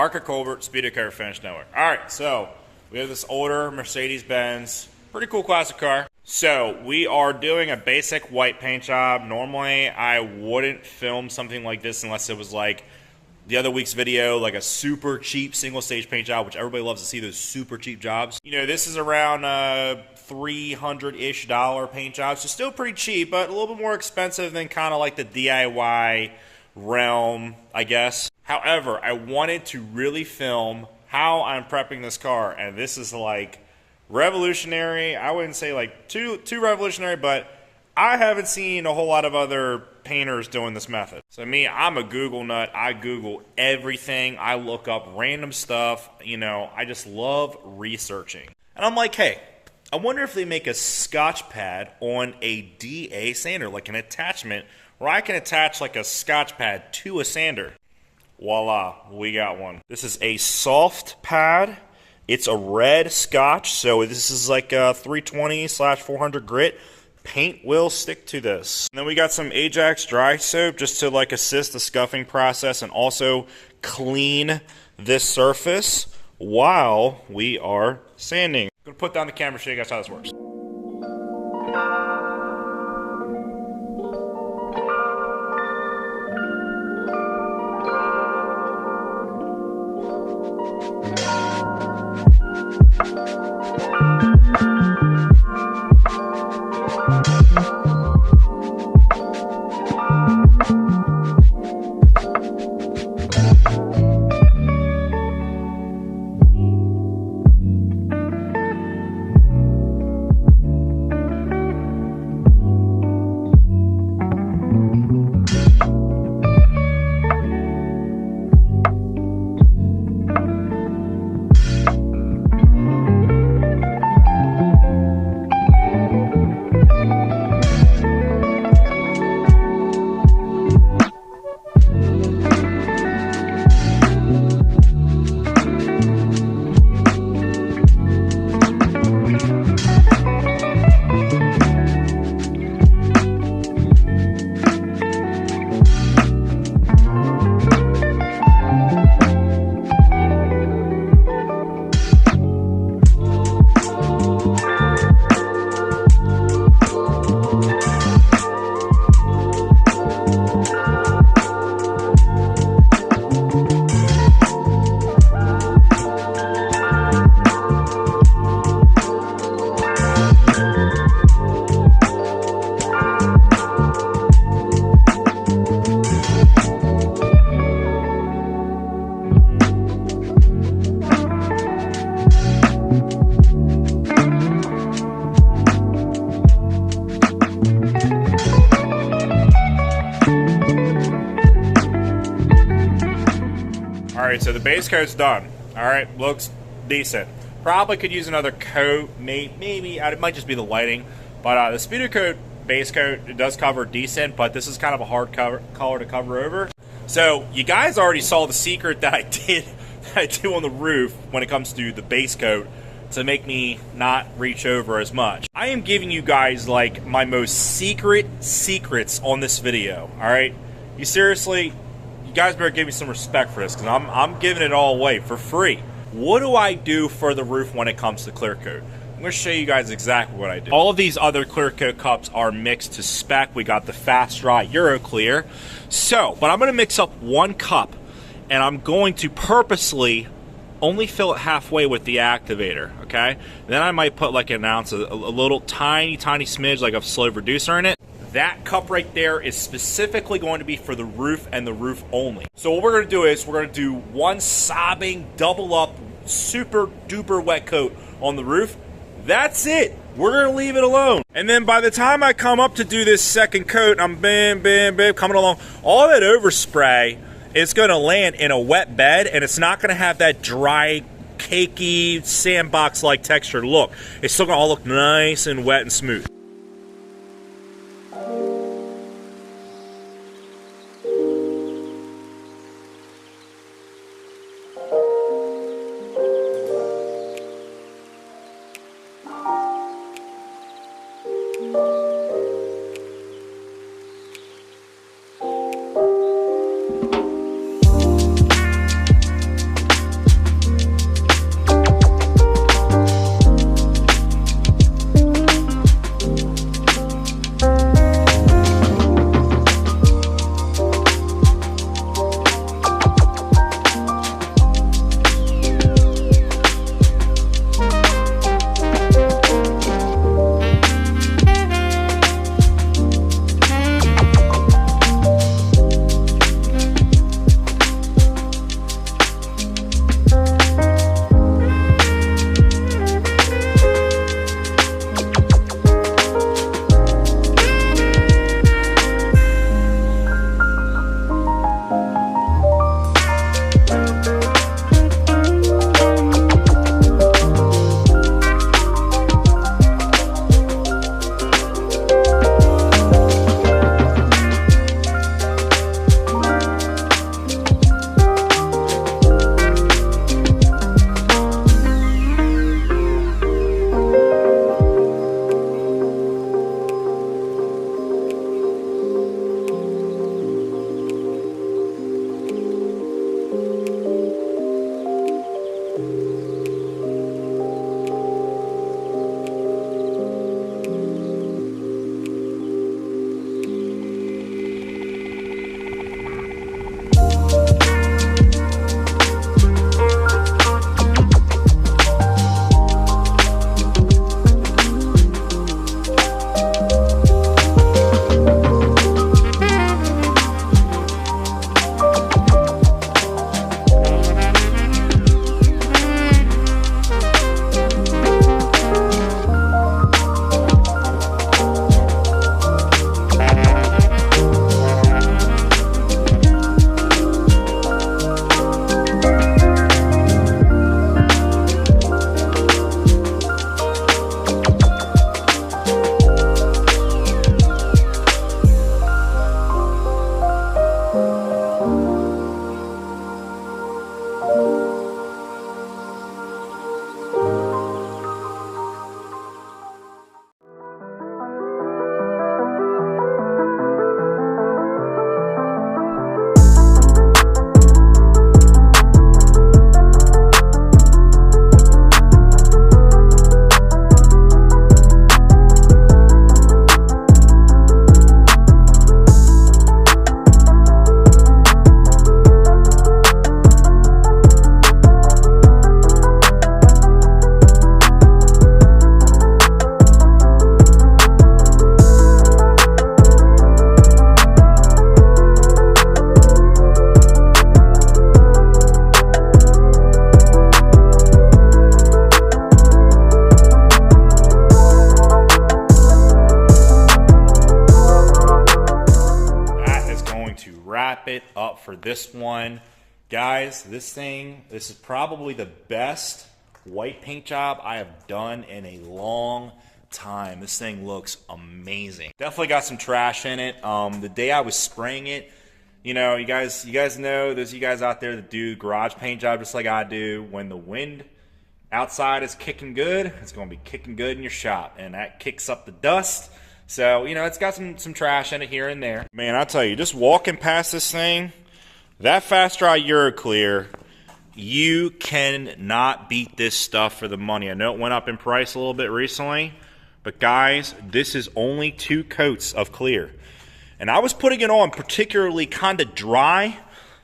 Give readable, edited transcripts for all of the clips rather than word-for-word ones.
Parker Colbert, Speedokote Finish Network. Alright, so we have this older Mercedes-Benz, pretty cool classic car. So we are doing a basic white paint job. Normally I wouldn't film something like this unless it was like the other week's video, like a super cheap single stage paint job, which everybody loves to see those super cheap jobs. You know, this is around $300-ish paint job, so still pretty cheap, but a little bit more expensive than kind of like the DIY realm, I guess. However, I wanted to really film how I'm prepping this car, and this is like revolutionary. I wouldn't say like too revolutionary, but I haven't seen a whole lot of other painters doing this method. So me, I'm a Google nut. I Google everything. I look up random stuff. You know, I just love researching. And I'm like, hey, I wonder if they make a Scotch pad on a DA sander, like an attachment where I can attach like a Scotch pad to a sander. Voila, we got one. This is a soft pad. It's a red Scotch, so this is like a 320/400 grit. Paint will stick to this. And then we got some Ajax dry soap just to like assist the scuffing process and also clean this surface while we are sanding. I'm gonna put down the camera, show you guys how this works. Alright, so the base coat's done. Alright, looks decent. Probably could use another coat, maybe, it might just be the lighting. But the Speedokote base coat, it does cover decent, but this is kind of a hard color to cover over. So, you guys already saw the secret that I did on the roof when it comes to the base coat to make me not reach over as much. I am giving you guys like my most secrets on this video, alright? You seriously, you guys better give me some respect for this because I'm giving it all away for free. What do I do for the roof when it comes to clear coat? I'm going to show you guys exactly what I do. All of these other clear coat cups are mixed to spec. We got the Fast Dry Euro Clear. So, but I'm going to mix up one cup and I'm going to purposely only fill it halfway with the activator, okay? Then I might put like an ounce, a little tiny smidge like a slow reducer in it. That cup right there is specifically going to be for the roof and the roof only. So what we're going to do is we're going to do one sobbing, double up, super duper wet coat on the roof. That's it. We're going to leave it alone. And then by the time I come up to do this second coat, I'm bam, coming along. All that overspray is going to land in a wet bed, and it's not going to have that dry, cakey, sandbox-like texture look. It's still going to all look nice and wet and smooth. for this one. Guys, this is probably the best white paint job I have done in a long time. This thing looks amazing. Definitely got some trash in it. The day I was spraying it, you know, you guys know, those of you guys out there that do garage paint job just like I do, when the wind outside is kicking good, it's going to be kicking good in your shop, and that kicks up the dust. So, you know, it's got some trash in it here and there. Man, I tell you, just walking past this thing, that Fast Dry Euroclear, you cannot beat this stuff for the money. I know it went up in price a little bit recently, but guys, this is only 2 coats of clear. And I was putting it on particularly kind of dry.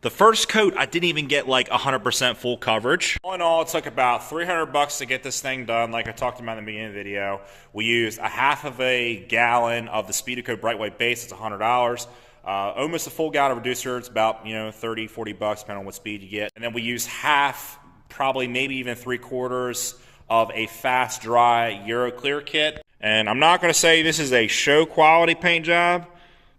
The first coat, I didn't even get like 100% full coverage. All in all, it took about $300 to get this thing done. Like I talked about in the beginning of the video, we used a half of a gallon of the Speedokote Bright White Base. It's $100. Almost a full gallon of reducer. It's about, you know, $30, $40, depending on what speed you get. And then we use half, probably maybe even 3/4 of a Fast Dry Euroclear kit. And I'm not going to say this is a show quality paint job,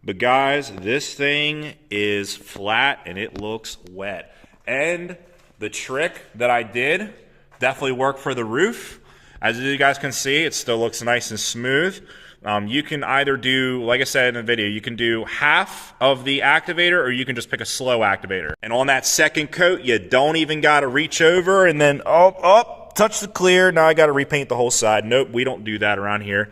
but guys, this thing is flat and it looks wet. And the trick that I did definitely worked for the roof. As you guys can see, it still looks nice and smooth. You can either do, like I said in the video, you can do half of the activator or you can just pick a slow activator. And on that second coat, you don't even got to reach over and then, touch the clear. Now I got to repaint the whole side. Nope, we don't do that around here.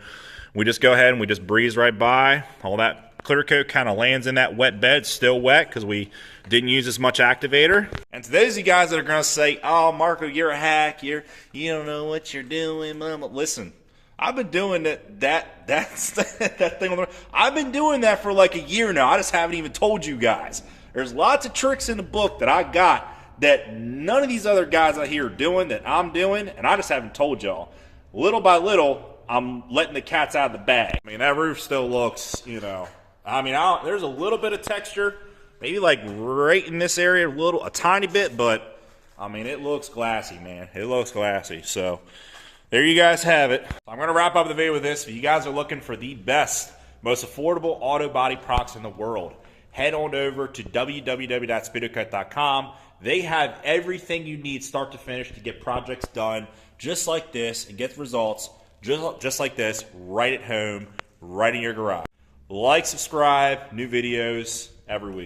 We just go ahead and we just breeze right by. All that clear coat kind of lands in that wet bed, still wet because we didn't use as much activator. And to those of you guys that are going to say, oh, Marco, you're a hack. You don't know what you're doing. Listen, I've been doing that thing on the, I've been doing that for like a year now. I just haven't even told you guys. There's lots of tricks in the book that I got that none of these other guys out here are doing, that I'm doing, and I just haven't told y'all. Little by little, I'm letting the cats out of the bag. I mean, that roof still looks, you know, I mean, there's a little bit of texture, maybe like right in this area, a tiny bit, but I mean, it looks glassy, man. It looks glassy. So there you guys have it. I'm going to wrap up the video with this. If you guys are looking for the best, most affordable auto body products in the world, head on over to www.speedokote.com. They have everything you need start to finish to get projects done just like this and get results just like this right at home, right in your garage. Like, subscribe, new videos every week.